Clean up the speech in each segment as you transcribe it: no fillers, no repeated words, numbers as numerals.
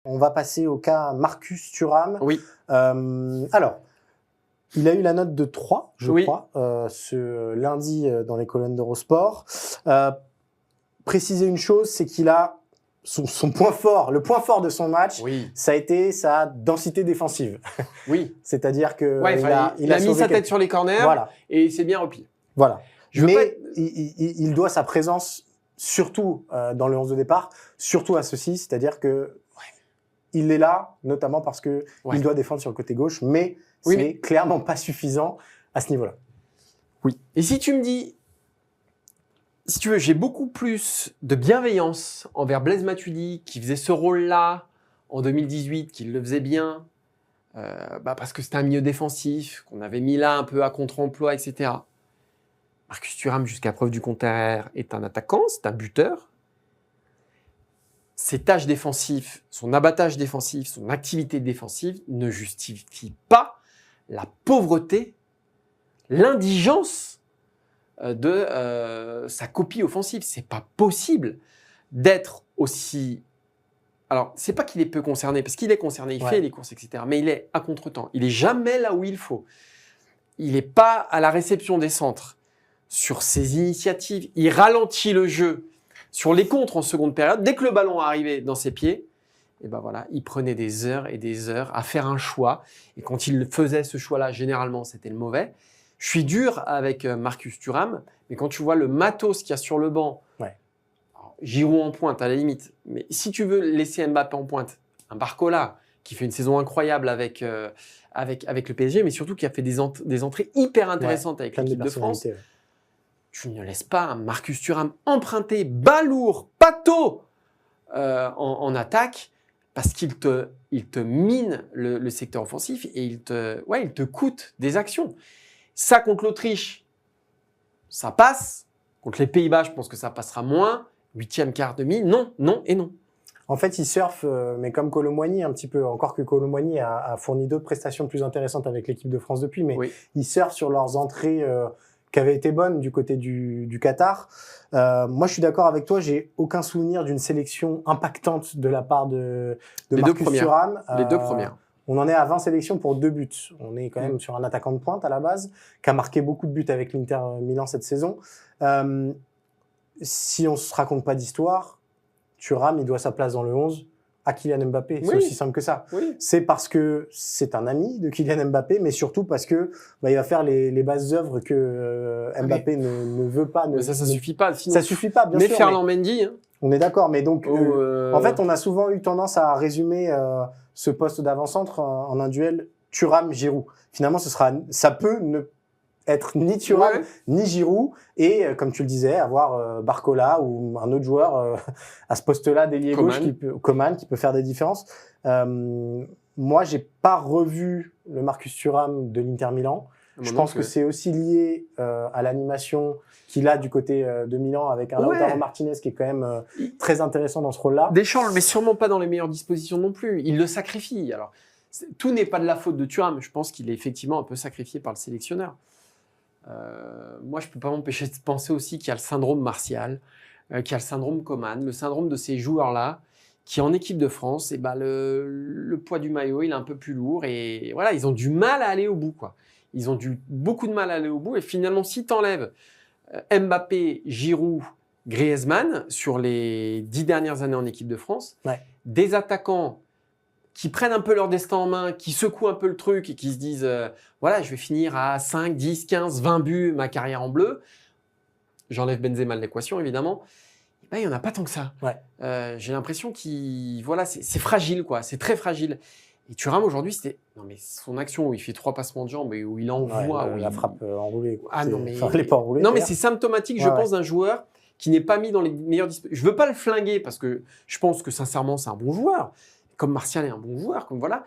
On va passer au cas Marcus Thuram. Oui. Alors, il a eu la note de 3, je Oui. crois, ce lundi dans les colonnes d'Eurosport. Préciser une chose, c'est qu'il a son point fort, le point fort de son match, Oui. ça a été sa densité défensive. Oui. C'est-à-dire que Ouais, il a mis sa tête sur les corners et il s'est bien replié. Voilà. Mais il doit sa présence surtout dans le 11 de départ, surtout à ceci, c'est-à-dire que il est là, notamment parce que il doit défendre sur le côté gauche, mais c'est clairement pas suffisant à ce niveau-là. Oui. Et si tu me dis, si tu veux, j'ai beaucoup plus de bienveillance envers Blaise Matuidi, qui faisait ce rôle-là en 2018, qui le faisait bien, parce que c'était un milieu défensif, qu'on avait mis là un peu à contre-emploi, etc. Marcus Thuram, jusqu'à preuve du contraire, est un attaquant, c'est un buteur. Ses tâches défensives, son abattage défensif, son activité défensive ne justifient pas la pauvreté, l'indigence de sa copie offensive. C'est pas possible d'être aussi... Alors, c'est pas qu'il est peu concerné, parce qu'il est concerné, il fait les courses, etc. Mais il est à contre-temps. Il est jamais là où il faut. Il n'est pas à la réception des centres. Sur ses initiatives, il ralentit le jeu. Sur les contres en seconde période, dès que le ballon arrivait dans ses pieds, et ben voilà, il prenait des heures et des heures à faire un choix. Et quand il faisait ce choix-là, généralement, c'était le mauvais. Je suis dur avec Marcus Thuram, mais quand tu vois le matos qu'il y a sur le banc, Giroud en pointe à la limite, mais si tu veux laisser Mbappé en pointe, un Barcola qui fait une saison incroyable avec le PSG, mais surtout qui a fait des entrées hyper intéressantes avec l'équipe de France, tu ne laisses pas un Marcus Thuram emprunter balourd, pâteau en attaque parce qu'il te mine le secteur offensif et il te coûte des actions. Ça, contre l'Autriche, ça passe. Contre les Pays-Bas, je pense que ça passera moins. 8e, quart, demi, non, non et non. En fait, il surfe, mais comme Kolo Muani un petit peu, encore que Kolo Muani a fourni d'autres prestations plus intéressantes avec l'équipe de France depuis, mais il surfe sur leurs entrées qui avaient été bonnes du côté du Qatar. Moi, je suis d'accord avec toi, j'ai aucun souvenir d'une sélection impactante de la part de Marcus Thuram. Les deux premières. On en est à 20 sélections pour 2 buts. On est quand même sur un attaquant de pointe à la base, qui a marqué beaucoup de buts avec l'Inter Milan cette saison. Si on se raconte pas d'histoire, Thuram, il doit sa place dans le 11 à Kylian Mbappé. C'est aussi simple que ça. C'est parce que c'est un ami de Kylian Mbappé, mais surtout parce que il va faire les bases œuvres que Mbappé ne veut pas. Mais ça suffit pas. Sinon, ça suffit pas, bien sûr. Mais Ferland Mendy. On est d'accord, mais donc en fait, on a souvent eu tendance à résumer ce poste d'avant-centre en un duel Thuram-Giroud. Finalement, ça peut ne être ni Thuram ni Giroud et comme tu le disais, avoir Barcola ou un autre joueur à ce poste-là d'ailier gauche Coman qui peut faire des différences. Moi, j'ai pas revu le Marcus Thuram de l'Inter Milan. Je pense que c'est aussi lié à l'animation qu'il a du côté de Milan avec un Lautaro Martinez qui est quand même très intéressant dans ce rôle-là. Deschamps, mais sûrement pas dans les meilleures dispositions non plus. Il le sacrifie. Alors, tout n'est pas de la faute de Thuram. Je pense qu'il est effectivement un peu sacrifié par le sélectionneur. Moi, je peux pas m'empêcher de penser aussi qu'il y a le syndrome Martial, qu'il y a le syndrome Coman, le syndrome de ces joueurs-là qui, en équipe de France, le poids du maillot, il est un peu plus lourd et voilà, ils ont du mal à aller au bout, quoi. Ils ont beaucoup de mal à aller au bout et finalement, si tu enlèves Mbappé, Giroud, Griezmann sur les 10 dernières années en équipe de France, des attaquants qui prennent un peu leur destin en main, qui secouent un peu le truc et qui se disent voilà, je vais finir à 5, 10, 15, 20 buts ma carrière en bleu. J'enlève Benzema de l'équation, évidemment. Il n'y en a pas tant que ça. J'ai l'impression c'est fragile, quoi. C'est très fragile. Et Thuram, aujourd'hui, son action où il fait 3 passements de jambes et où il envoie... la frappe enroulée. Quoi. Ah non, mais... Enfin, elle est pas enroulée. Non, mais c'est symptomatique, je pense, d'un joueur qui n'est pas mis dans les meilleures dispositions. Je veux pas le flinguer parce que je pense que, sincèrement, c'est un bon joueur. Comme Martial est un bon joueur, comme voilà.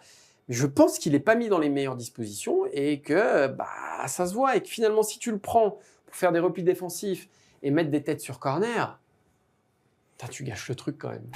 Je pense qu'il n'est pas mis dans les meilleures dispositions et que ça se voit. Et que finalement, si tu le prends pour faire des replis défensifs et mettre des têtes sur corner, tu gâches le truc quand même.